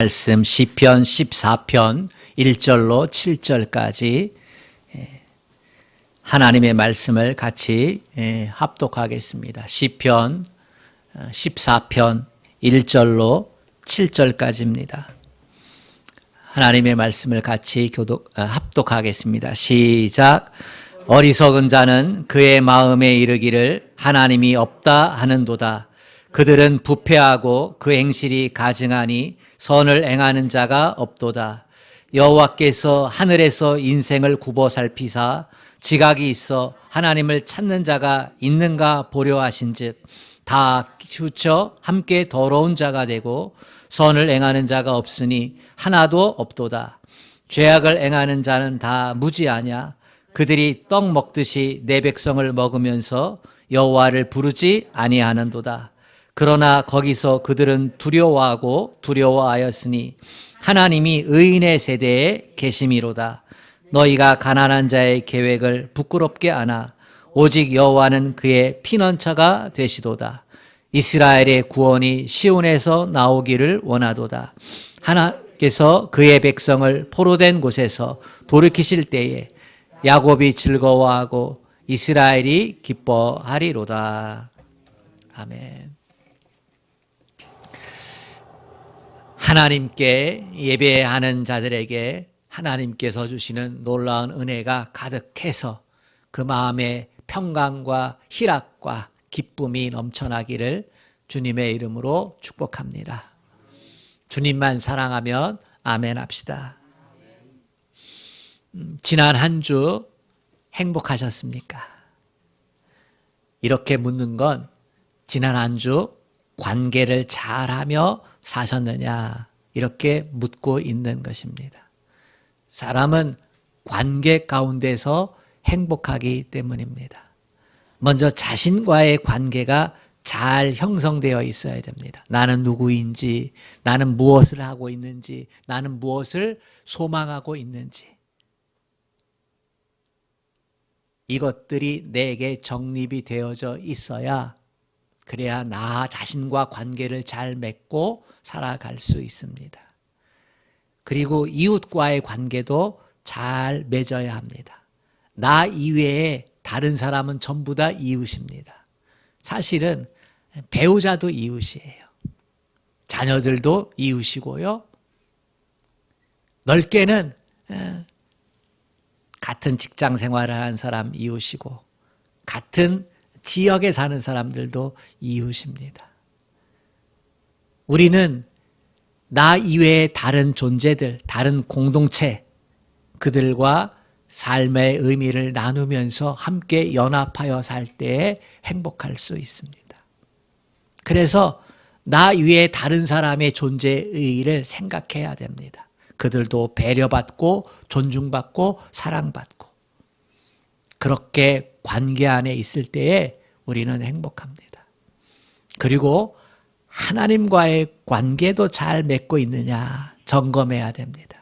말씀 시편 14편 1절로 7절까지 하나님의 말씀을 같이 합독하겠습니다. 시편 14편 1절로 7절까지입니다. 하나님의 말씀을 같이 합독하겠습니다. 시작. 어리석은 자는 그의 마음에 이르기를 하나님이 없다 하는도다. 그들은 부패하고 그 행실이 가증하니 선을 행하는 자가 없도다. 여호와께서 하늘에서 인생을 굽어 살피사 지각이 있어 하나님을 찾는 자가 있는가 보려 하신즉 다 휘쳐 함께 더러운 자가 되고 선을 행하는 자가 없으니 하나도 없도다. 죄악을 행하는 자는 다 무지하냐. 그들이 떡 먹듯이 내 백성을 먹으면서 여호와를 부르지 아니하는도다. 그러나 거기서 그들은 두려워하였으니 하나님이 의인의 세대에 계심이로다. 너희가 가난한 자의 계획을 부끄럽게 하나 오직 여호와는 그의 피난처가 되시도다. 이스라엘의 구원이 시온에서 나오기를 원하도다. 하나님께서 그의 백성을 포로된 곳에서 돌이키실 때에 야곱이 즐거워하고 이스라엘이 기뻐하리로다. 아멘. 하나님께 예배하는 자들에게 하나님께서 주시는 놀라운 은혜가 가득해서 그 마음에 평강과 희락과 기쁨이 넘쳐나기를 주님의 이름으로 축복합니다. 주님만 사랑하면 아멘 합시다. 지난 한 주 행복하셨습니까? 이렇게 묻는 건 지난 한 주 관계를 잘하며 사셨느냐 이렇게 묻고 있는 것입니다. 사람은 관계 가운데서 행복하기 때문입니다. 먼저 자신과의 관계가 잘 형성되어 있어야 됩니다. 나는 누구인지, 나는 무엇을 하고 있는지, 나는 무엇을 소망하고 있는지 이것들이 내게 정립이 되어져 있어야 그래야 나 자신과 관계를 잘 맺고 살아갈 수 있습니다. 그리고 이웃과의 관계도 잘 맺어야 합니다. 나 이외에 다른 사람은 전부 다 이웃입니다. 사실은 배우자도 이웃이에요. 자녀들도 이웃이고요. 넓게는 같은 직장 생활을 하는 사람 이웃이고 같은 지역에 사는 사람들도 이웃입니다. 우리는 나 이외의 다른 존재들, 다른 공동체, 그들과 삶의 의미를 나누면서 함께 연합하여 살 때에 행복할 수 있습니다. 그래서 나 위에 다른 사람의 존재의 의의를 생각해야 됩니다. 그들도 배려받고 존중받고 사랑받고 그렇게 관계 안에 있을 때에 우리는 행복합니다. 그리고 하나님과의 관계도 잘 맺고 있느냐 점검해야 됩니다.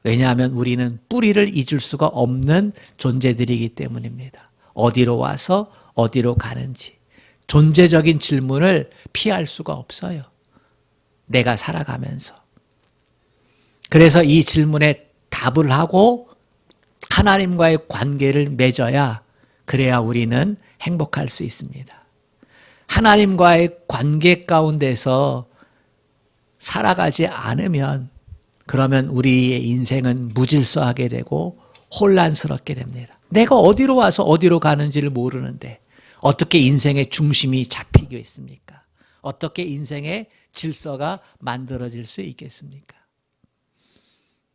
왜냐하면 우리는 뿌리를 잊을 수가 없는 존재들이기 때문입니다. 어디로 와서 어디로 가는지 존재적인 질문을 피할 수가 없어요. 내가 살아가면서. 그래서 이 질문에 답을 하고 하나님과의 관계를 맺어야 그래야 우리는 행복할 수 있습니다. 하나님과의 관계 가운데서 살아가지 않으면 그러면 우리의 인생은 무질서하게 되고 혼란스럽게 됩니다. 내가 어디로 와서 어디로 가는지를 모르는데 어떻게 인생의 중심이 잡히겠습니까? 어떻게 인생의 질서가 만들어질 수 있겠습니까?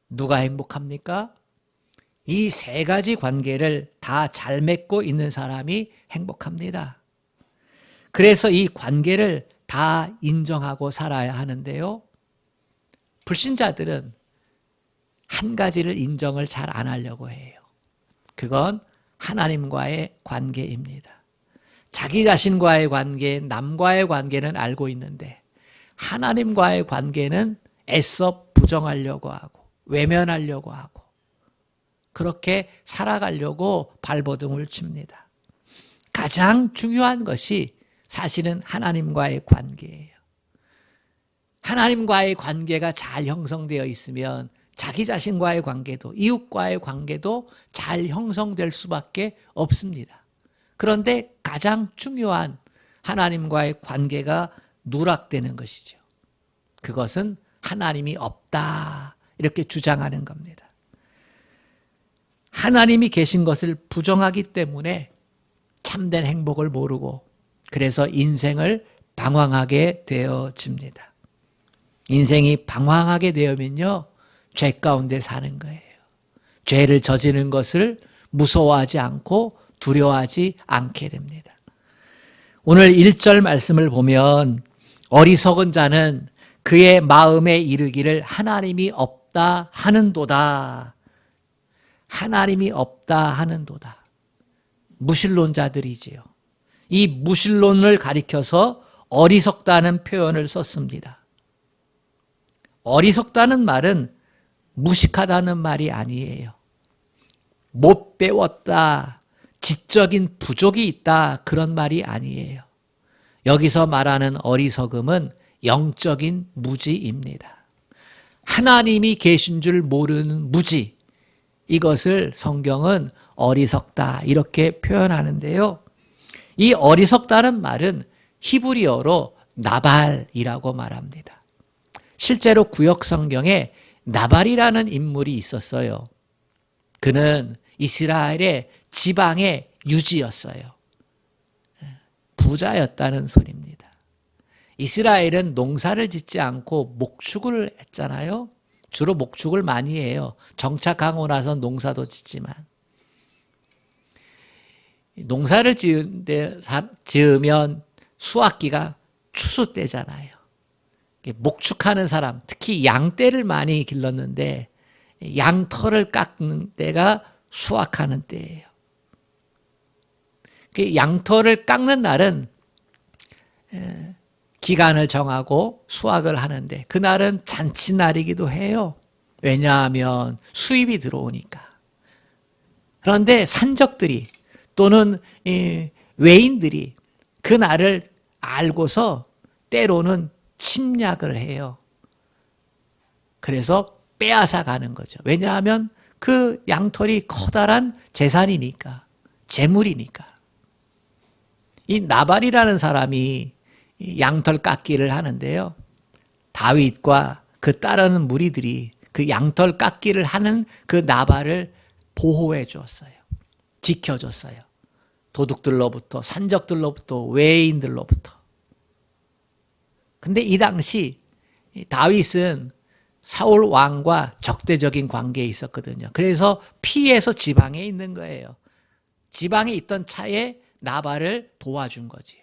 누가 행복합니까? 이 세 가지 관계를 다 잘 맺고 있는 사람이 행복합니다. 그래서 이 관계를 다 인정하고 살아야 하는데요. 불신자들은 한 가지를 인정을 잘 안 하려고 해요. 그건 하나님과의 관계입니다. 자기 자신과의 관계, 남과의 관계는 알고 있는데 하나님과의 관계는 애써 부정하려고 하고 외면하려고 하고 그렇게 살아가려고 발버둥을 칩니다. 가장 중요한 것이 사실은 하나님과의 관계예요. 하나님과의 관계가 잘 형성되어 있으면 자기 자신과의 관계도, 이웃과의 관계도 잘 형성될 수밖에 없습니다. 그런데 가장 중요한 하나님과의 관계가 누락되는 것이죠. 그것은 하나님이 없다, 이렇게 주장하는 겁니다. 하나님이 계신 것을 부정하기 때문에 참된 행복을 모르고, 그래서 인생을 방황하게 되어집니다. 인생이 방황하게 되면요, 죄 가운데 사는 거예요. 죄를 저지르는 것을 무서워하지 않고 두려워하지 않게 됩니다. 오늘 1절 말씀을 보면 어리석은 자는 그의 마음에 이르기를 하나님이 없다 하는도다. 하나님이 없다 하는도다. 무신론자들이지요. 이 무신론을 가리켜서 어리석다는 표현을 썼습니다. 어리석다는 말은 무식하다는 말이 아니에요. 못 배웠다, 지적인 부족이 있다, 그런 말이 아니에요. 여기서 말하는 어리석음은 영적인 무지입니다. 하나님이 계신 줄 모르는 무지, 이것을 성경은 어리석다 이렇게 표현하는데요. 이 어리석다는 말은 히브리어로 나발이라고 말합니다. 실제로 구약 성경에 나발이라는 인물이 있었어요. 그는 이스라엘의 지방의 유지였어요. 부자였다는 소리입니다. 이스라엘은 농사를 짓지 않고 목축을 했잖아요. 주로 목축을 많이 해요. 정착하고 나서 농사도 짓지만. 농사를 지으면 수확기가 추수 때잖아요. 목축하는 사람, 특히 양떼를 많이 길렀는데 양털을 깎는 때가 수확하는 때예요. 양털을 깎는 날은 기간을 정하고 수확을 하는데 그날은 잔치날이기도 해요. 왜냐하면 수입이 들어오니까. 그런데 산적들이 또는 외인들이 그 날을 알고서 때로는 침략을 해요. 그래서 빼앗아 가는 거죠. 왜냐하면 그 양털이 커다란 재산이니까, 재물이니까. 이 나발이라는 사람이 양털 깎기를 하는데요. 다윗과 그 따르는 무리들이 그 양털 깎기를 하는 그 나발을 보호해 주었어요. 지켜줬어요. 도둑들로부터, 산적들로부터, 외인들로부터. 근데 이 당시 다윗은 사울 왕과 적대적인 관계에 있었거든요. 그래서 피해서 지방에 있는 거예요. 지방에 있던 차에 나발을 도와준 거지요.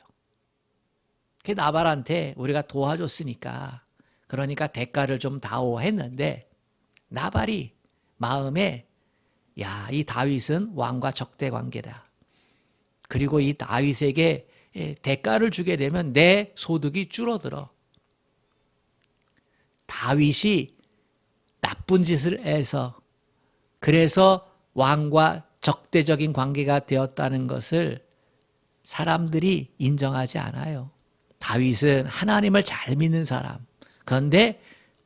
그 나발한테 우리가 도와줬으니까 그러니까 대가를 좀 다오 했는데 나발이 마음에 야, 이 다윗은 왕과 적대 관계다. 그리고 이 다윗에게 대가를 주게 되면 내 소득이 줄어들어. 다윗이 나쁜 짓을 해서 그래서 왕과 적대적인 관계가 되었다는 것을 사람들이 인정하지 않아요. 다윗은 하나님을 잘 믿는 사람. 그런데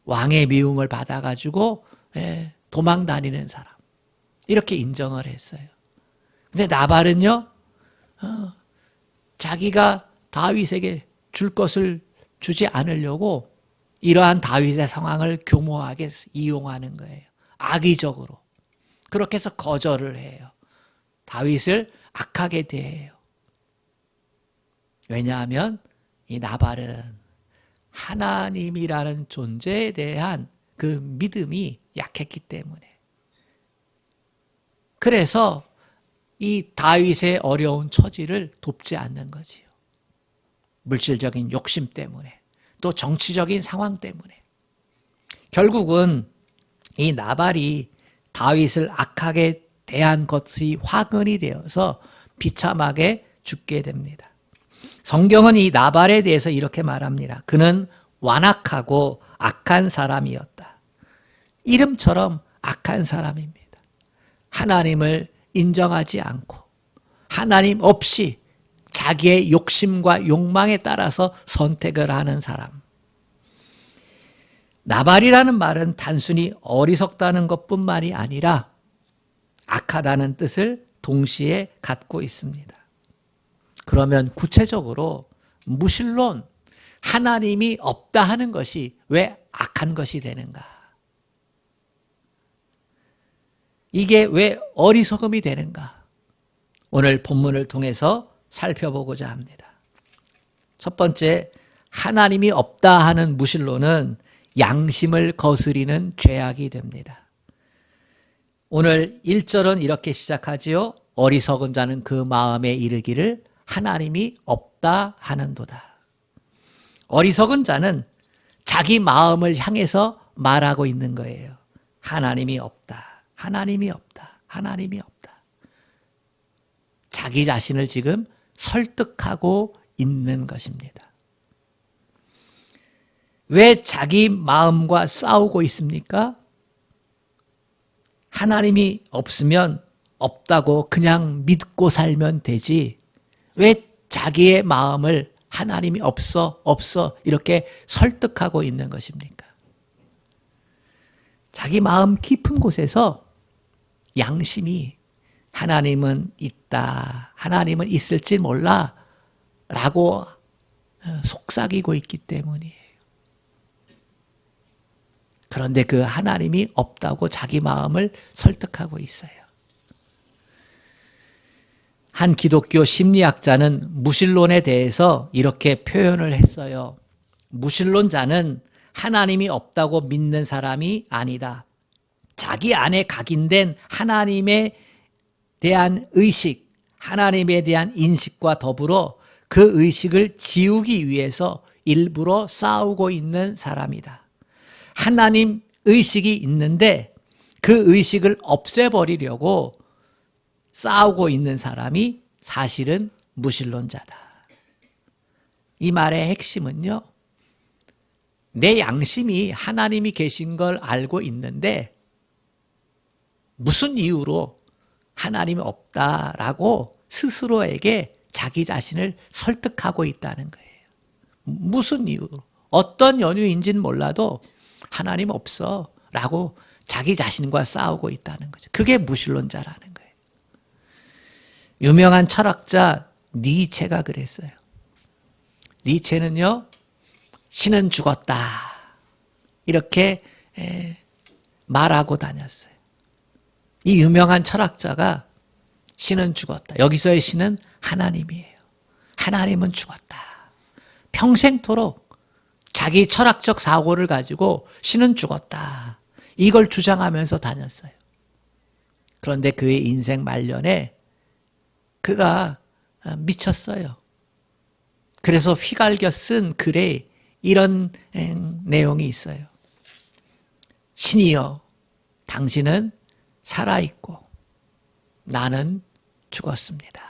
왕의 미움을 받아가지고 도망 다니는 사람. 이렇게 인정을 했어요. 근데 나발은요, 자기가 다윗에게 줄 것을 주지 않으려고 이러한 다윗의 상황을 교모하게 이용하는 거예요. 악의적으로. 그렇게 해서 거절을 해요. 다윗을 악하게 대해요. 왜냐하면 이 나발은 하나님이라는 존재에 대한 그 믿음이 약했기 때문에. 그래서 이 다윗의 어려운 처지를 돕지 않는 거지요. 물질적인 욕심 때문에, 또 정치적인 상황 때문에. 결국은 이 나발이 다윗을 악하게 대한 것이 화근이 되어서 비참하게 죽게 됩니다. 성경은 이 나발에 대해서 이렇게 말합니다. 그는 완악하고 악한 사람이었다. 이름처럼 악한 사람입니다. 하나님을 인정하지 않고 하나님 없이 자기의 욕심과 욕망에 따라서 선택을 하는 사람. 나발이라는 말은 단순히 어리석다는 것뿐만이 아니라 악하다는 뜻을 동시에 갖고 있습니다. 그러면 구체적으로 무신론, 하나님이 없다 하는 것이 왜 악한 것이 되는가? 이게 왜 어리석음이 되는가? 오늘 본문을 통해서 살펴보고자 합니다. 첫 번째, 하나님이 없다 하는 무신론은 양심을 거스리는 죄악이 됩니다. 오늘 1절은 이렇게 시작하지요. 어리석은 자는 그 마음에 이르기를 하나님이 없다 하는도다. 어리석은 자는 자기 마음을 향해서 말하고 있는 거예요. 하나님이 없다. 하나님이 없다. 하나님이 없다. 자기 자신을 지금 설득하고 있는 것입니다. 왜 자기 마음과 싸우고 있습니까? 하나님이 없으면 없다고 그냥 믿고 살면 되지. 왜 자기의 마음을 하나님이 없어 이렇게 설득하고 있는 것입니까? 자기 마음 깊은 곳에서 양심이 하나님은 있다, 하나님은 있을지 몰라 라고 속삭이고 있기 때문이에요. 그런데 그 하나님이 없다고 자기 마음을 설득하고 있어요. 한 기독교 심리학자는 무신론에 대해서 이렇게 표현을 했어요. 무신론자는 하나님이 없다고 믿는 사람이 아니다. 자기 안에 각인된 하나님에 대한 의식, 하나님에 대한 인식과 더불어 그 의식을 지우기 위해서 일부러 싸우고 있는 사람이다. 하나님 의식이 있는데 그 의식을 없애버리려고 싸우고 있는 사람이 사실은 무신론자다. 이 말의 핵심은요, 내 양심이 하나님이 계신 걸 알고 있는데 무슨 이유로 하나님이 없다라고 스스로에게 자기 자신을 설득하고 있다는 거예요. 무슨 이유로, 어떤 연유인지는 몰라도 하나님 없어 라고 자기 자신과 싸우고 있다는 거죠. 그게 무신론자라는 거예요. 유명한 철학자 니체가 그랬어요. 니체는요, 신은 죽었다 이렇게 말하고 다녔어요. 이 유명한 철학자가 신은 죽었다. 여기서의 신은 하나님이에요. 하나님은 죽었다. 평생토록 자기 철학적 사고를 가지고 신은 죽었다. 이걸 주장하면서 다녔어요. 그런데 그의 인생 말년에 그가 미쳤어요. 그래서 휘갈겨 쓴 글에 이런 내용이 있어요. 신이여, 당신은 살아있고 나는 죽었습니다.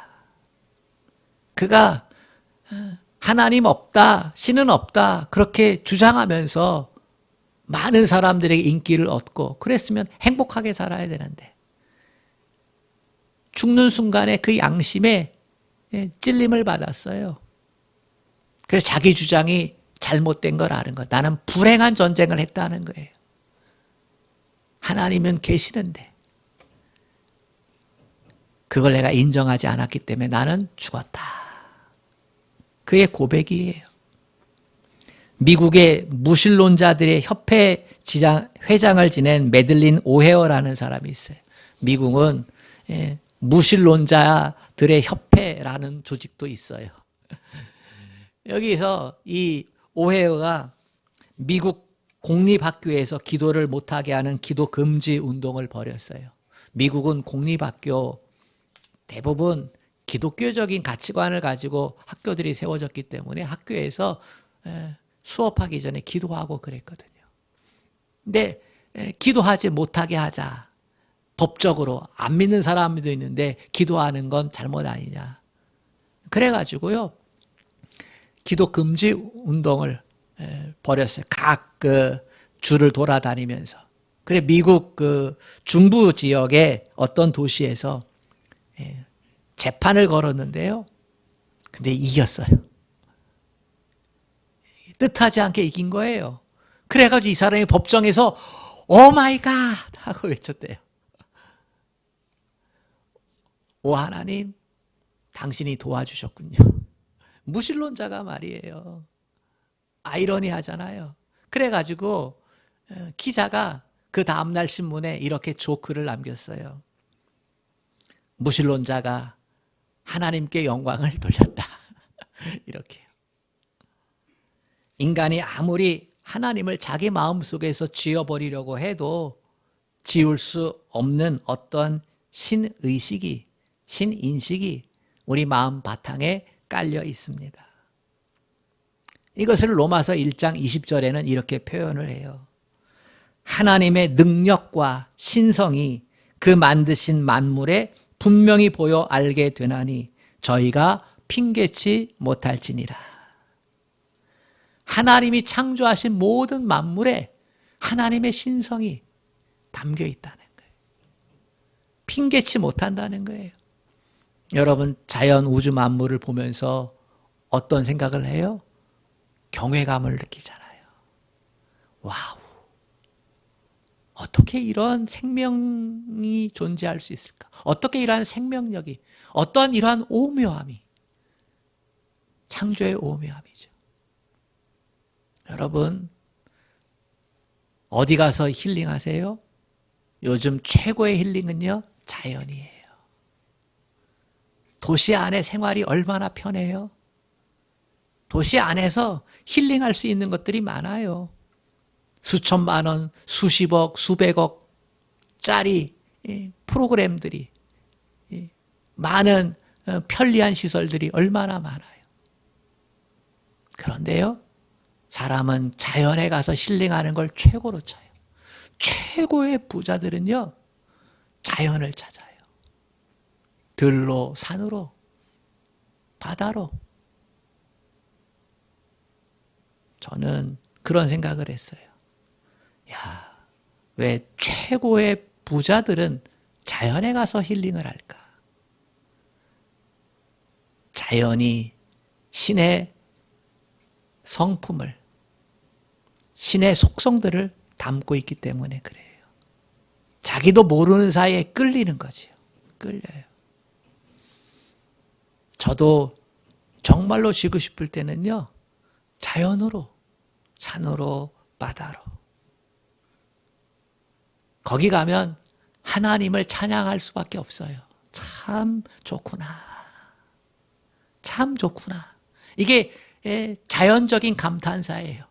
그가 하나님 없다, 신은 없다 그렇게 주장하면서 많은 사람들에게 인기를 얻고 그랬으면 행복하게 살아야 되는데 죽는 순간에 그 양심에 찔림을 받았어요. 그래서 자기 주장이 잘못된 걸 아는 것. 나는 불행한 전쟁을 했다는 거예요. 하나님은 계시는데 그걸 내가 인정하지 않았기 때문에 나는 죽었다. 그의 고백이에요. 미국의 무신론자들의 협회 회장을 지낸 매들린 오헤어라는 사람이 있어요. 미국은 무신론자들의 협회라는 조직도 있어요. 여기서 이 오헤어가 미국 공립학교에서 기도를 못하게 하는 기도 금지 운동을 벌였어요. 미국은 공립학교 대부분 기독교적인 가치관을 가지고 학교들이 세워졌기 때문에 학교에서 수업하기 전에 기도하고 그랬거든요. 근데 기도하지 못하게 하자. 법적으로 안 믿는 사람도 있는데 기도하는 건 잘못 아니냐. 그래가지고요. 기도 금지 운동을 벌였어요. 각 그 주를 돌아다니면서. 그래 미국 그 중부 지역의 어떤 도시에서 재판을 걸었는데요. 근데 이겼어요. 뜻하지 않게 이긴 거예요. 그래가지고 이 사람이 법정에서 오 마이 갓 하고 외쳤대요. 오 하나님, 당신이 도와주셨군요. 무신론자가 말이에요. 아이러니하잖아요. 그래가지고 기자가 그 다음날 신문에 이렇게 조크를 남겼어요. 무신론자가 하나님께 영광을 돌렸다. 이렇게요. 인간이 아무리 하나님을 자기 마음속에서 지워버리려고 해도 지울 수 없는 어떤 신의식이, 신인식이 우리 마음 바탕에 깔려 있습니다. 이것을 로마서 1장 20절에는 이렇게 표현을 해요. 하나님의 능력과 신성이 그 만드신 만물에 분명히 보여 알게 되나니 저희가 핑계치 못할지니라. 하나님이 창조하신 모든 만물에 하나님의 신성이 담겨 있다는 거예요. 핑계치 못한다는 거예요. 여러분, 자연 우주 만물을 보면서 어떤 생각을 해요? 경외감을 느끼잖아요. 와우, 어떻게 이런 생명이 존재할 수 있을까? 어떻게 이러한 생명력이, 어떠한 이러한 오묘함이, 창조의 오묘함이죠. 여러분, 어디 가서 힐링하세요? 요즘 최고의 힐링은요, 자연이에요. 도시 안에 생활이 얼마나 편해요? 도시 안에서 힐링할 수 있는 것들이 많아요. 수천만 원, 수십억, 수백억짜리 프로그램들이, 많은 편리한 시설들이 얼마나 많아요. 그런데요, 사람은 자연에 가서 힐링하는 걸 최고로 쳐요. 최고의 부자들은요, 자연을 찾아요. 들로, 산으로, 바다로. 저는 그런 생각을 했어요. 야, 왜 최고의 부자들은 자연에 가서 힐링을 할까? 자연이 신의 성품을, 신의 속성들을 담고 있기 때문에 그래요. 자기도 모르는 사이에 끌리는 거지요. 끌려요. 저도 정말로 쉬고 싶을 때는요, 자연으로, 산으로, 바다로. 거기 가면 하나님을 찬양할 수밖에 없어요. 참 좋구나. 참 좋구나. 이게 자연적인 감탄사예요.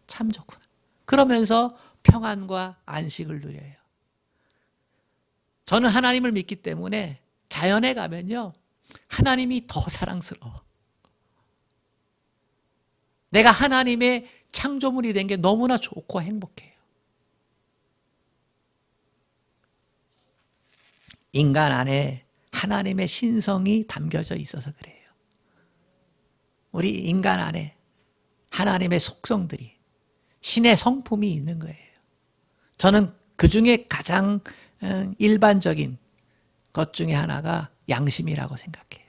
참 좋구나. 그러면서 평안과 안식을 누려요. 저는 하나님을 믿기 때문에 자연에 가면요, 하나님이 더 사랑스러워. 내가 하나님의 창조물이 된 게 너무나 좋고 행복해요. 인간 안에 하나님의 신성이 담겨져 있어서 그래요. 우리 인간 안에 하나님의 속성들이, 신의 성품이 있는 거예요. 저는 그 중에 가장 일반적인 것 중에 하나가 양심이라고 생각해요.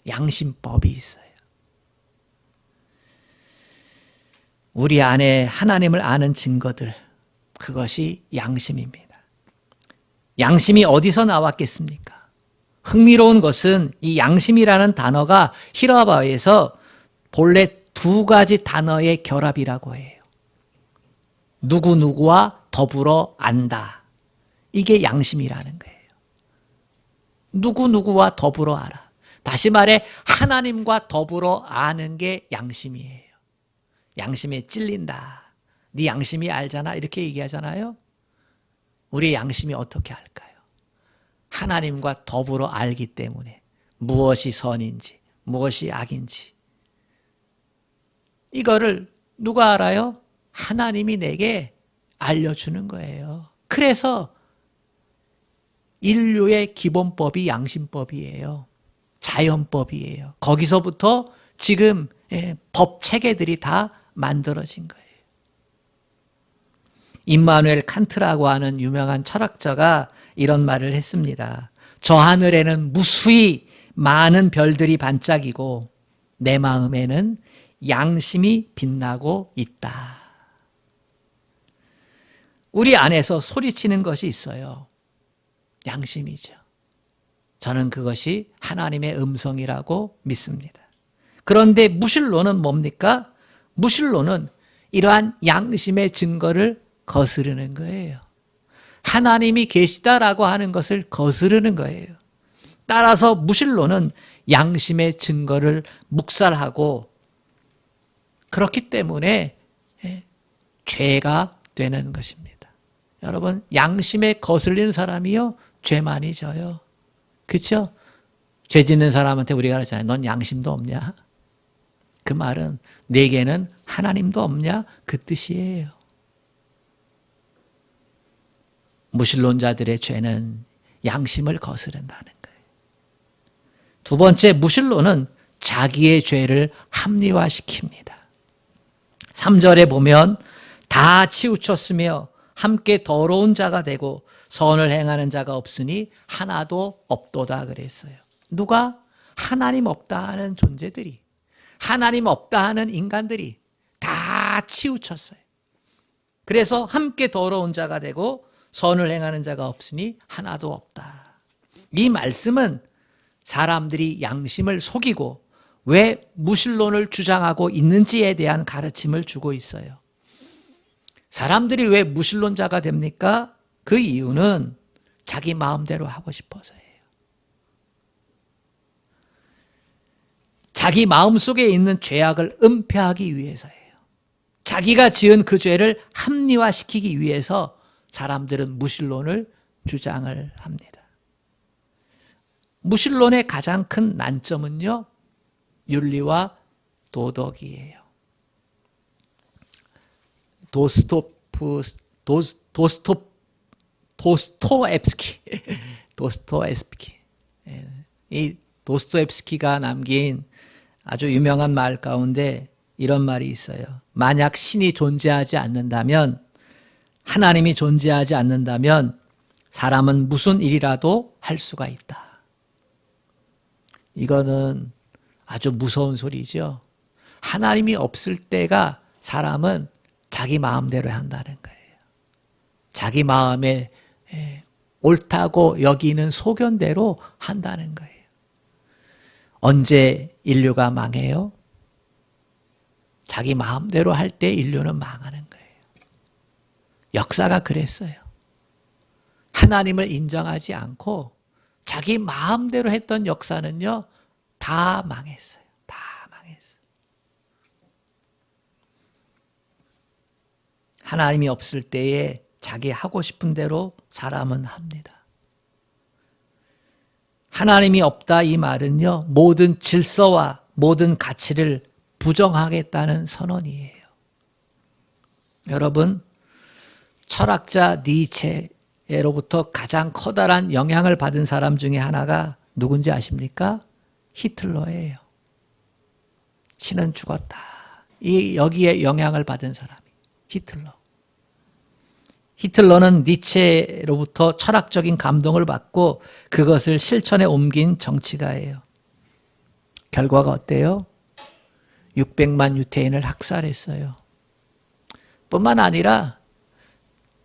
양심법이 있어요. 우리 안에 하나님을 아는 증거들, 그것이 양심입니다. 양심이 어디서 나왔겠습니까? 흥미로운 것은 이 양심이라는 단어가 히라바에서 본래 두 가지 단어의 결합이라고 해요. 누구누구와 더불어 안다. 이게 양심이라는 거예요. 누구누구와 더불어 알아. 다시 말해 하나님과 더불어 아는 게 양심이에요. 양심에 찔린다. 네 양심이 알잖아. 이렇게 얘기하잖아요. 우리의 양심이 어떻게 알까요? 하나님과 더불어 알기 때문에 무엇이 선인지, 무엇이 악인지. 이거를 누가 알아요? 하나님이 내게 알려주는 거예요. 그래서 인류의 기본법이 양심법이에요. 자연법이에요. 거기서부터 지금 법 체계들이 다 만들어진 거예요. 임마누엘 칸트라고 하는 유명한 철학자가 이런 말을 했습니다. 저 하늘에는 무수히 많은 별들이 반짝이고 내 마음에는 양심이 빛나고 있다. 우리 안에서 소리치는 것이 있어요. 양심이죠. 저는 그것이 하나님의 음성이라고 믿습니다. 그런데 무신론은 뭡니까? 무신론은 이러한 양심의 증거를 거스르는 거예요. 하나님이 계시다라고 하는 것을 거스르는 거예요. 따라서 무신론은 양심의 증거를 묵살하고 그렇기 때문에 죄가 되는 것입니다. 여러분, 양심에 거슬리는 사람이요, 죄 많이 져요. 그렇죠? 죄 짓는 사람한테 우리가 그러잖아요. 넌 양심도 없냐? 그 말은 내게는 하나님도 없냐? 그 뜻이에요. 무신론자들의 죄는 양심을 거스른다는 거예요. 두 번째, 무신론은 자기의 죄를 합리화시킵니다. 3절에 보면 다 치우쳤으며 함께 더러운 자가 되고 선을 행하는 자가 없으니 하나도 없도다 그랬어요. 누가? 하나님 없다 하는 존재들이, 하나님 없다 하는 인간들이 다 치우쳤어요. 그래서 함께 더러운 자가 되고 선을 행하는 자가 없으니 하나도 없다. 이 말씀은 사람들이 양심을 속이고 왜 무신론을 주장하고 있는지에 대한 가르침을 주고 있어요. 사람들이 왜 무신론자가 됩니까? 그 이유는 자기 마음대로 하고 싶어서예요. 자기 마음속에 있는 죄악을 은폐하기 위해서예요. 자기가 지은 그 죄를 합리화시키기 위해서 사람들은 무신론을 주장을 합니다. 무신론의 가장 큰 난점은요, 윤리와 도덕이에요. 도스토옙스키. 이 도스토옙스키가 남긴 아주 유명한 말 가운데 이런 말이 있어요. 만약 신이 존재하지 않는다면, 하나님이 존재하지 않는다면 사람은 무슨 일이라도 할 수가 있다. 이거는 아주 무서운 소리죠. 하나님이 없을 때가 사람은 자기 마음대로 한다는 거예요. 자기 마음에 옳다고 여기는 소견대로 한다는 거예요. 언제 인류가 망해요? 자기 마음대로 할 때 인류는 망하는 거예요. 역사가 그랬어요. 하나님을 인정하지 않고 자기 마음대로 했던 역사는요, 다 망했어요. 다 망했어요. 하나님이 없을 때에 자기 하고 싶은 대로 사람은 합니다. 하나님이 없다 이 말은요, 모든 질서와 모든 가치를 부정하겠다는 선언이에요. 여러분, 철학자 니체로부터 가장 커다란 영향을 받은 사람 중에 하나가 누군지 아십니까? 히틀러예요. 신은 죽었다. 여기에 영향을 받은 사람이 히틀러. 히틀러는 니체로부터 철학적인 감동을 받고 그것을 실천에 옮긴 정치가예요. 결과가 어때요? 600만 유태인을 학살했어요. 뿐만 아니라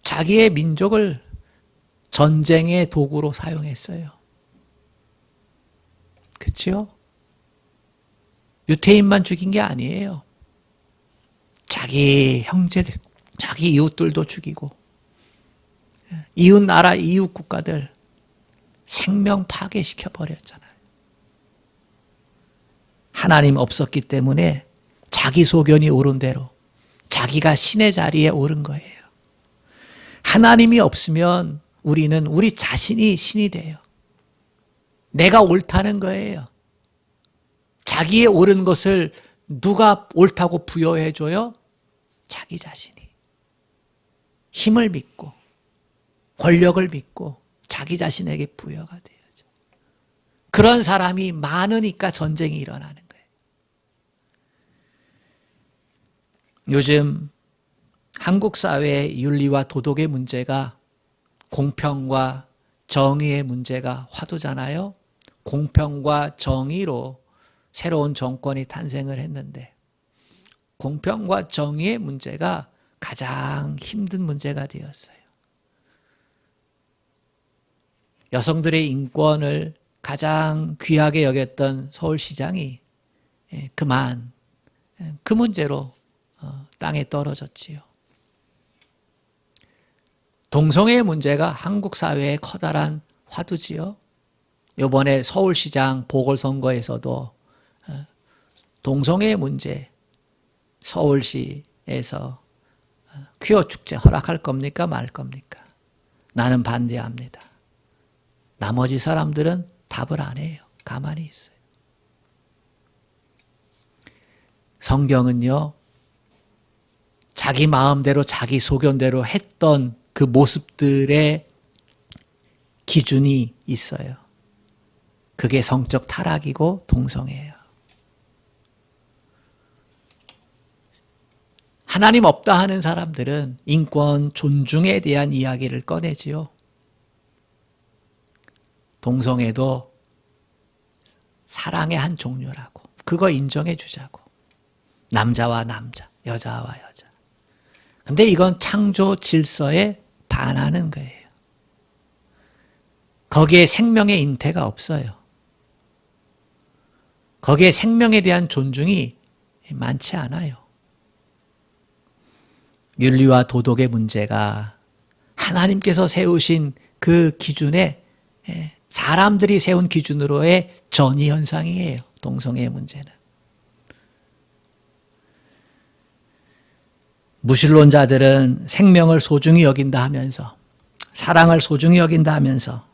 자기의 민족을 전쟁의 도구로 사용했어요. 그렇죠? 유태인만 죽인 게 아니에요. 자기 형제들, 자기 이웃들도 죽이고, 이웃 나라, 이웃 국가들 생명 파괴시켜 버렸잖아요. 하나님 없었기 때문에 자기 소견이 옳은 대로 자기가 신의 자리에 오른 거예요. 하나님이 없으면 우리는 우리 자신이 신이 돼요. 내가 옳다는 거예요. 자기의 옳은 것을 누가 옳다고 부여해줘요? 자기 자신이. 힘을 믿고 권력을 믿고 자기 자신에게 부여가 되어져. 그런 사람이 많으니까 전쟁이 일어나는 거예요. 요즘 한국 사회의 윤리와 도덕의 문제가 공평과 정의의 문제가 화두잖아요. 공평과 정의로 새로운 정권이 탄생을 했는데 공평과 정의의 문제가 가장 힘든 문제가 되었어요. 여성들의 인권을 가장 귀하게 여겼던 서울시장이 그만 그 문제로 땅에 떨어졌지요. 동성애의 문제가 한국 사회의 커다란 화두지요. 이번에 서울시장 보궐선거에서도 동성애의 문제, 서울시에서 퀴어 축제 허락할 겁니까 말 겁니까? 나는 반대합니다. 나머지 사람들은 답을 안 해요. 가만히 있어요. 성경은요, 자기 마음대로 자기 소견대로 했던 그 모습들의 기준이 있어요. 그게 성적 타락이고 동성애예요. 하나님 없다 하는 사람들은 인권 존중에 대한 이야기를 꺼내지요. 동성애도 사랑의 한 종류라고. 그거 인정해 주자고. 남자와 남자, 여자와 여자. 근데 이건 창조 질서에 반하는 거예요. 거기에 생명의 잉태가 없어요. 거기에 생명에 대한 존중이 많지 않아요. 윤리와 도덕의 문제가 하나님께서 세우신 그 기준에 사람들이 세운 기준으로의 전이 현상이에요. 동성애의 문제는. 무신론자들은 생명을 소중히 여긴다 하면서 사랑을 소중히 여긴다 하면서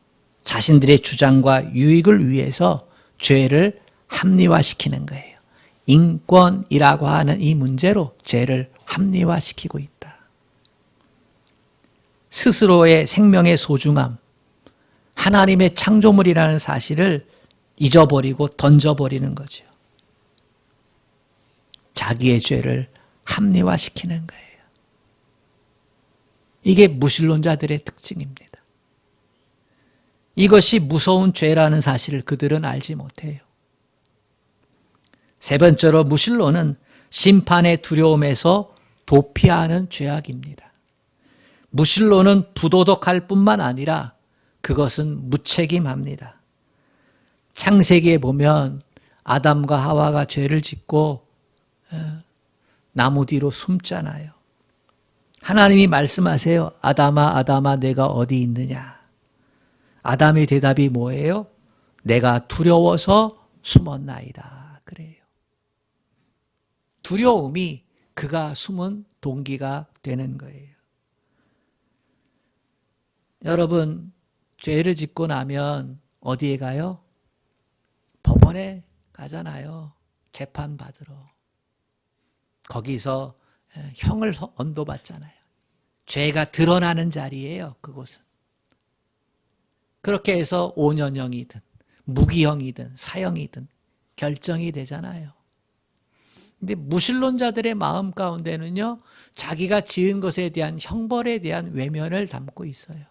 자신들의 주장과 유익을 위해서 죄를 합리화시키는 거예요. 인권이라고 하는 이 문제로 죄를 합리화시키고 있다. 스스로의 생명의 소중함, 하나님의 창조물이라는 사실을 잊어버리고 던져버리는 거죠. 자기의 죄를 합리화시키는 거예요. 이게 무신론자들의 특징입니다. 이것이 무서운 죄라는 사실을 그들은 알지 못해요. 세 번째로 무신론은 심판의 두려움에서 도피하는 죄악입니다. 무신론은 부도덕할 뿐만 아니라 그것은 무책임합니다. 창세기에 보면 아담과 하와가 죄를 짓고 나무 뒤로 숨잖아요. 하나님이 말씀하세요. 아담아, 아담아, 내가 어디 있느냐? 아담의 대답이 뭐예요? 내가 두려워서 숨었나이다. 그래요. 두려움이 그가 숨은 동기가 되는 거예요. 여러분, 죄를 짓고 나면 어디에 가요? 법원에 가잖아요. 재판 받으러. 거기서 형을 언도받잖아요. 죄가 드러나는 자리예요. 그곳은. 그렇게 해서 5년형이든 무기형이든 사형이든 결정이 되잖아요. 근데 무신론자들의 마음 가운데는요, 자기가 지은 것에 대한 형벌에 대한 외면을 담고 있어요.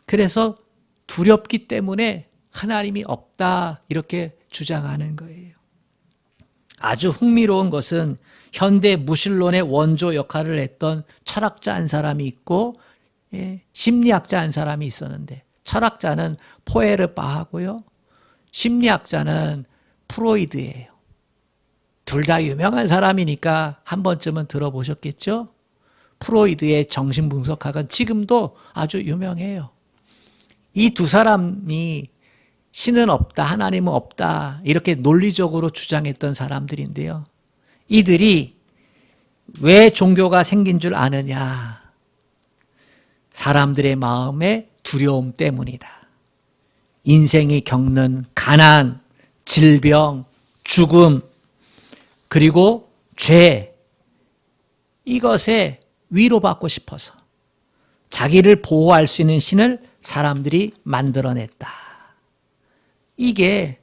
그래서 두렵기 때문에 하나님이 없다 이렇게 주장하는 거예요. 아주 흥미로운 것은 현대 무신론의 원조 역할을 했던 철학자 한 사람이 있고 심리학자 한 사람이 있었는데, 철학자는 포에르바하고요, 심리학자는 프로이드예요. 둘 다 유명한 사람이니까 한 번쯤은 들어보셨겠죠? 프로이드의 정신분석학은 지금도 아주 유명해요. 이 두 사람이 신은 없다, 하나님은 없다 이렇게 논리적으로 주장했던 사람들인데요. 이들이 왜 종교가 생긴 줄 아느냐? 사람들의 마음의 두려움 때문이다. 인생이 겪는 가난, 질병, 죽음, 그리고 죄, 이것에 위로받고 싶어서 자기를 보호할 수 있는 신을 사람들이 만들어냈다. 이게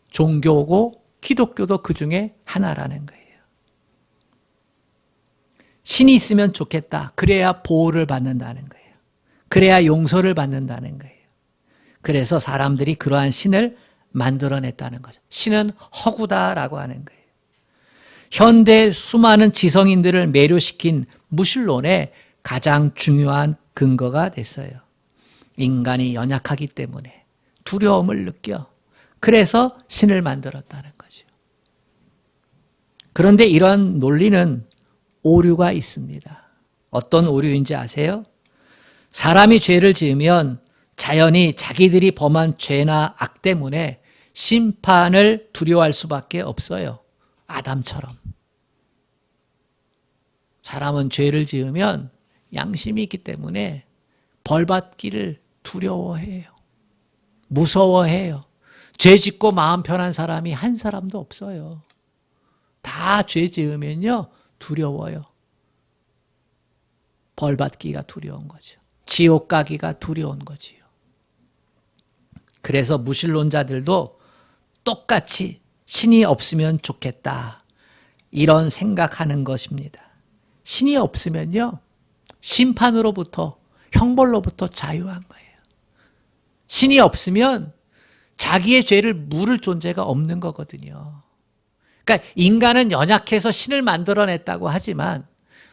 종교고 기독교도 그 중에 하나라는 거예요. 신이 있으면 좋겠다. 그래야 보호를 받는다는 거예요. 그래야 용서를 받는다는 거예요. 그래서 사람들이 그러한 신을 만들어냈다는 거죠. 신은 허구다라고 하는 거예요. 현대 수많은 지성인들을 매료시킨 무신론의 가장 중요한 근거가 됐어요. 인간이 연약하기 때문에 두려움을 느껴. 그래서 신을 만들었다는 거죠. 그런데 이러한 논리는 오류가 있습니다. 어떤 오류인지 아세요? 사람이 죄를 지으면 자연히 자기들이 범한 죄나 악 때문에 심판을 두려워할 수밖에 없어요. 아담처럼. 사람은 죄를 지으면 양심이 있기 때문에 벌받기를 두려워해요. 무서워해요. 죄 짓고 마음 편한 사람이 한 사람도 없어요. 다 죄 지으면요 두려워요. 벌받기가 두려운 거죠. 지옥 가기가 두려운 거지요. 그래서 무신론자들도 똑같이 신이 없으면 좋겠다. 이런 생각하는 것입니다. 신이 없으면요 심판으로부터 형벌로부터 자유한 거예요. 신이 없으면 자기의 죄를 물을 존재가 없는 거거든요. 그러니까 인간은 연약해서 신을 만들어냈다고 하지만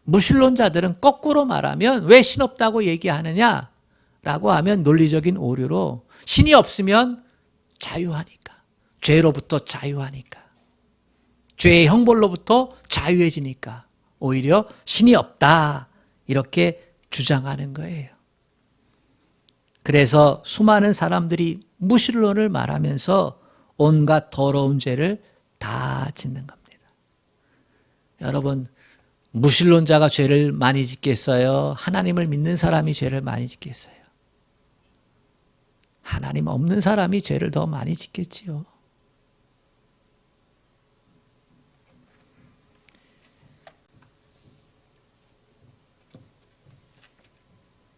무신론자들은 거꾸로 말하면 왜 신 없다고 얘기하느냐라고 하면 논리적인 오류로 신이 없으면 자유하니까. 죄로부터 자유하니까. 죄의 형벌로부터 자유해지니까 오히려 신이 없다 이렇게 주장하는 거예요. 그래서 수많은 사람들이 무신론을 말하면서 온갖 더러운 죄를 다 짓는 겁니다. 여러분 무신론자가 죄를 많이 짓겠어요? 하나님을 믿는 사람이 죄를 많이 짓겠어요? 하나님 없는 사람이 죄를 더 많이 짓겠지요.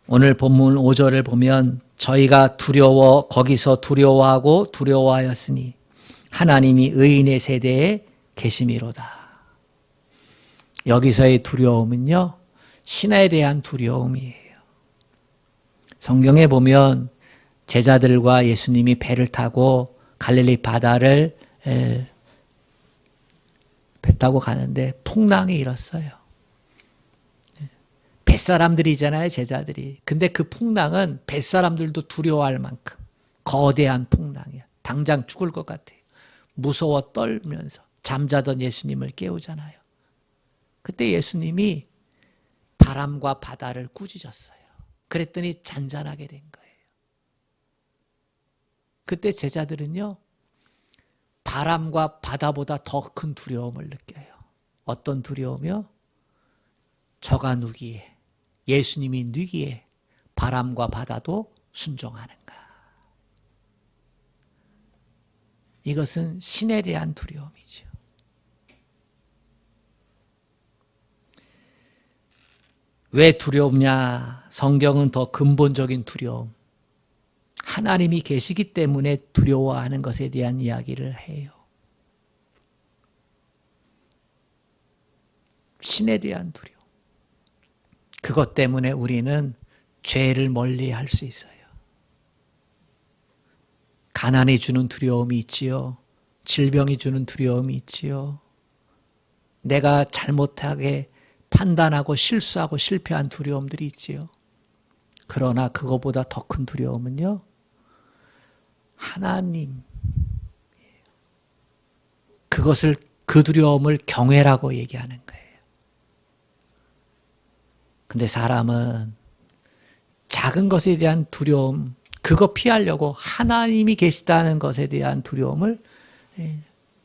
오늘 본문 5절을 보면 저희가 거기서 두려워하고 두려워하였으니 하나님이 의인의 세대에 계심이로다. 여기서의 두려움은요, 신에 대한 두려움이에요. 성경에 보면 제자들과 예수님이 배를 타고 갈릴리 바다를 배 타고 가는데 풍랑이 일었어요. 뱃사람들이잖아요, 제자들이. 근데 그 풍랑은 뱃사람들도 두려워할 만큼 거대한 풍랑이야. 당장 죽을 것 같아요. 무서워 떨면서 잠자던 예수님을 깨우잖아요. 그때 예수님이 바람과 바다를 꾸짖었어요. 그랬더니 잔잔하게 된 거예요. 그때 제자들은요, 바람과 바다보다 더 큰 두려움을 느껴요. 어떤 두려움이요? 저가 누기에, 예수님이 누기에 바람과 바다도 순종하는가. 이것은 신에 대한 두려움이죠. 왜 두렵냐? 성경은 더 근본적인 두려움. 하나님이 계시기 때문에 두려워하는 것에 대한 이야기를 해요. 신에 대한 두려움. 그것 때문에 우리는 죄를 멀리할 수 있어요. 가난이 주는 두려움이 있지요. 질병이 주는 두려움이 있지요. 내가 잘못하게 판단하고 실수하고 실패한 두려움들이 있지요. 그러나 그거보다 더 큰 두려움은요, 하나님. 그 두려움을 경외라고 얘기하는 거예요. 근데 사람은 작은 것에 대한 두려움, 그거 피하려고 하나님이 계시다는 것에 대한 두려움을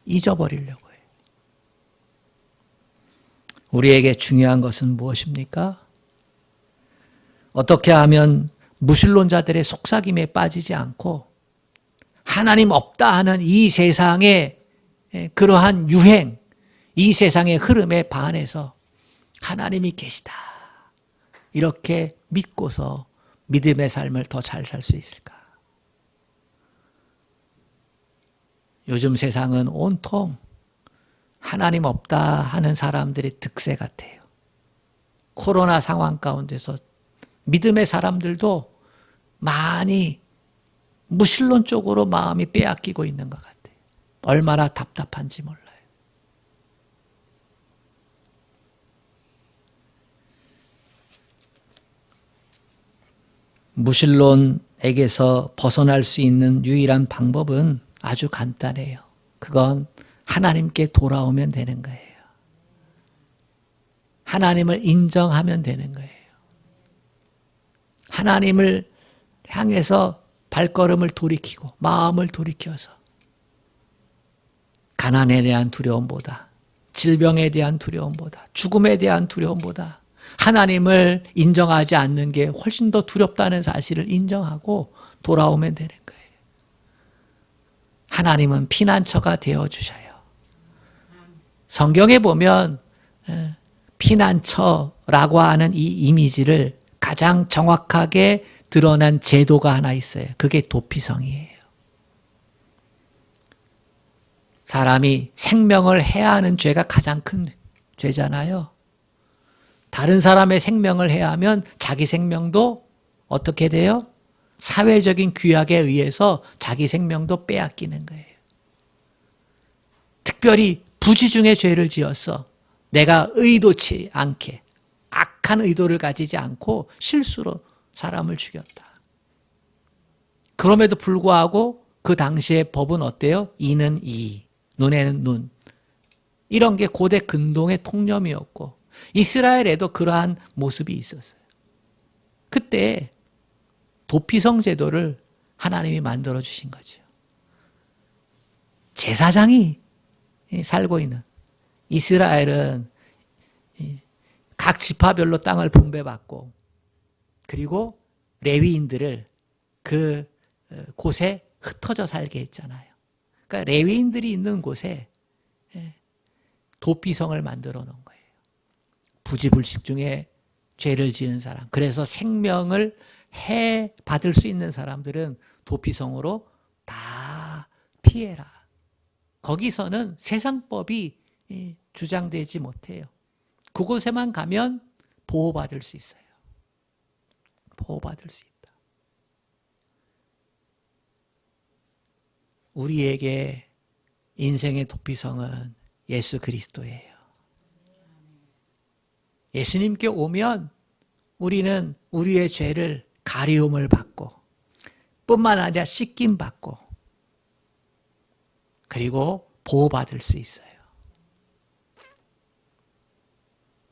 잊어버리려고 해요. 우리에게 중요한 것은 무엇입니까? 어떻게 하면 무신론자들의 속삭임에 빠지지 않고 하나님 없다 하는 이 세상의 그러한 유행, 이 세상의 흐름에 반해서 하나님이 계시다. 이렇게 믿고서 믿음의 삶을 더 잘 살 수 있을까? 요즘 세상은 온통 하나님 없다 하는 사람들의 득세 같아요. 코로나 상황 가운데서 믿음의 사람들도 많이 무신론 쪽으로 마음이 빼앗기고 있는 것 같아요. 얼마나 답답한지 몰라요. 무신론에게서 벗어날 수 있는 유일한 방법은 아주 간단해요. 그건 하나님께 돌아오면 되는 거예요. 하나님을 인정하면 되는 거예요. 하나님을 향해서 발걸음을 돌이키고 마음을 돌이켜서 가난에 대한 두려움보다, 질병에 대한 두려움보다, 죽음에 대한 두려움보다 하나님을 인정하지 않는 게 훨씬 더 두렵다는 사실을 인정하고 돌아오면 되는 거예요. 하나님은 피난처가 되어주셔요. 성경에 보면 피난처라고 하는 이 이미지를 가장 정확하게 드러난 제도가 하나 있어요. 그게 도피성이에요. 사람이 생명을 해하는 죄가 가장 큰 죄잖아요. 다른 사람의 생명을 해하면 자기 생명도 어떻게 돼요? 사회적인 규약에 의해서 자기 생명도 빼앗기는 거예요. 특별히 부지중에 죄를 지었어. 내가 의도치 않게 악한 의도를 가지지 않고 실수로 사람을 죽였다. 그럼에도 불구하고 그 당시의 법은 어때요? 이는 이, 눈에는 눈. 이런 게 고대 근동의 통념이었고 이스라엘에도 그러한 모습이 있었어요. 그때 도피성 제도를 하나님이 만들어 주신 거죠. 제사장이 살고 있는 이스라엘은 각 지파별로 땅을 분배받고 그리고 레위인들을 그 곳에 흩어져 살게 했잖아요. 그러니까 레위인들이 있는 곳에 도피성을 만들어 놓은 거예요. 부지불식 중에 죄를 지은 사람, 그래서 생명을 해 받을 수 있는 사람들은 도피성으로 다 피해라. 거기서는 세상법이 주장되지 못해요. 그곳에만 가면 보호받을 수 있어요. 보호받을 수 있다. 우리에게 인생의 도피성은 예수 그리스도예요. 예수님께 오면 우리는 우리의 죄를 가리움을 받고 뿐만 아니라 씻김 받고 그리고 보호받을 수 있어요.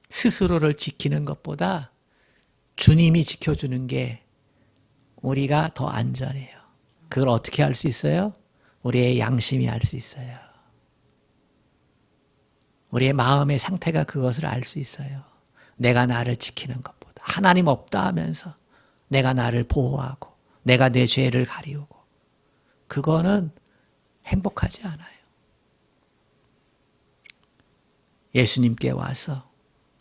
스스로를 지키는 것보다 주님이 지켜주는 게 우리가 더 안전해요. 그걸 어떻게 할 수 있어요? 우리의 양심이 알 수 있어요. 우리의 마음의 상태가 그것을 알 수 있어요. 내가 나를 지키는 것보다 하나님 없다 하면서 내가 나를 보호하고 내가 내 죄를 가리우고 그거는 행복하지 않아요. 예수님께 와서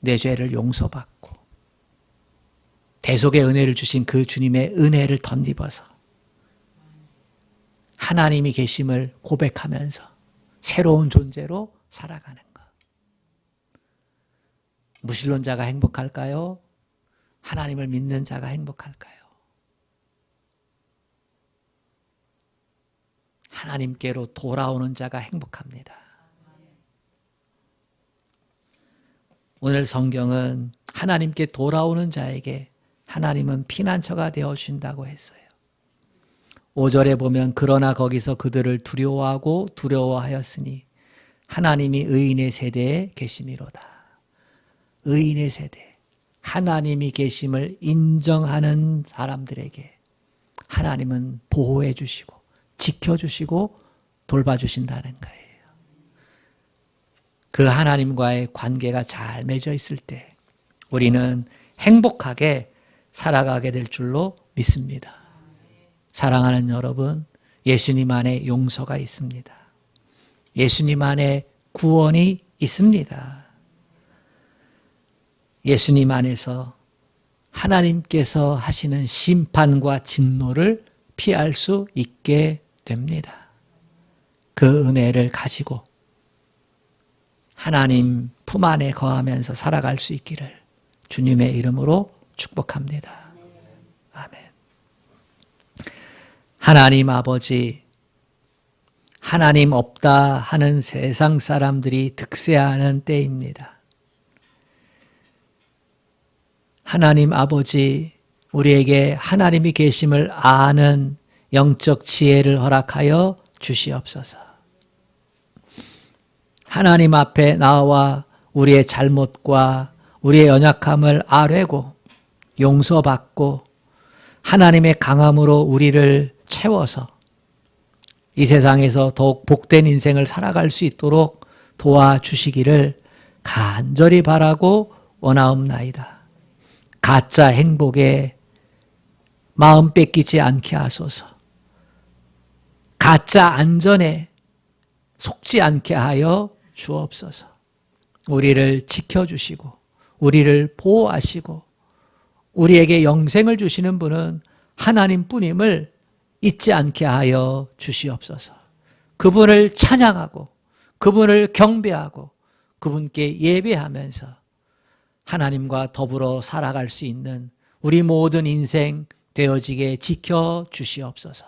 내 죄를 용서받고 대속의 은혜를 주신 그 주님의 은혜를 덧입어서 하나님이 계심을 고백하면서 새로운 존재로 살아가는 것. 무신론자가 행복할까요? 하나님을 믿는 자가 행복할까요? 하나님께로 돌아오는 자가 행복합니다. 오늘 성경은 하나님께 돌아오는 자에게 하나님은 피난처가 되어주신다고 했어요. 5절에 보면 그러나 거기서 그들을 두려워하고 두려워하였으니 하나님이 의인의 세대에 계심이로다. 의인의 세대, 하나님이 계심을 인정하는 사람들에게 하나님은 보호해 주시고 지켜주시고 돌봐주신다는 거예요. 그 하나님과의 관계가 잘 맺어 있을 때 우리는 행복하게 살아가게 될 줄로 믿습니다. 사랑하는 여러분, 예수님 안에 용서가 있습니다. 예수님 안에 구원이 있습니다. 예수님 안에서 하나님께서 하시는 심판과 진노를 피할 수 있게 됩니다. 그 은혜를 가지고 하나님 품 안에 거하면서 살아갈 수 있기를 주님의 이름으로 축복합니다. 아멘. 하나님 아버지, 하나님 없다 하는 세상 사람들이 득세하는 때입니다. 하나님 아버지, 우리에게 하나님이 계심을 아는 영적 지혜를 허락하여 주시옵소서. 하나님 앞에 나와 우리의 잘못과 우리의 연약함을 아뢰고 용서받고 하나님의 강함으로 우리를 채워서 이 세상에서 더욱 복된 인생을 살아갈 수 있도록 도와주시기를 간절히 바라고 원하옵나이다. 가짜 행복에 마음 뺏기지 않게 하소서. 가짜 안전에 속지 않게 하여 주옵소서. 우리를 지켜주시고 우리를 보호하시고 우리에게 영생을 주시는 분은 하나님뿐임을 잊지 않게 하여 주시옵소서. 그분을 찬양하고 그분을 경배하고 그분께 예배하면서 하나님과 더불어 살아갈 수 있는 우리 모든 인생 되어지게 지켜주시옵소서.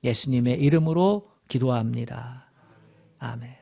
예수님의 이름으로 기도합니다. 아멘.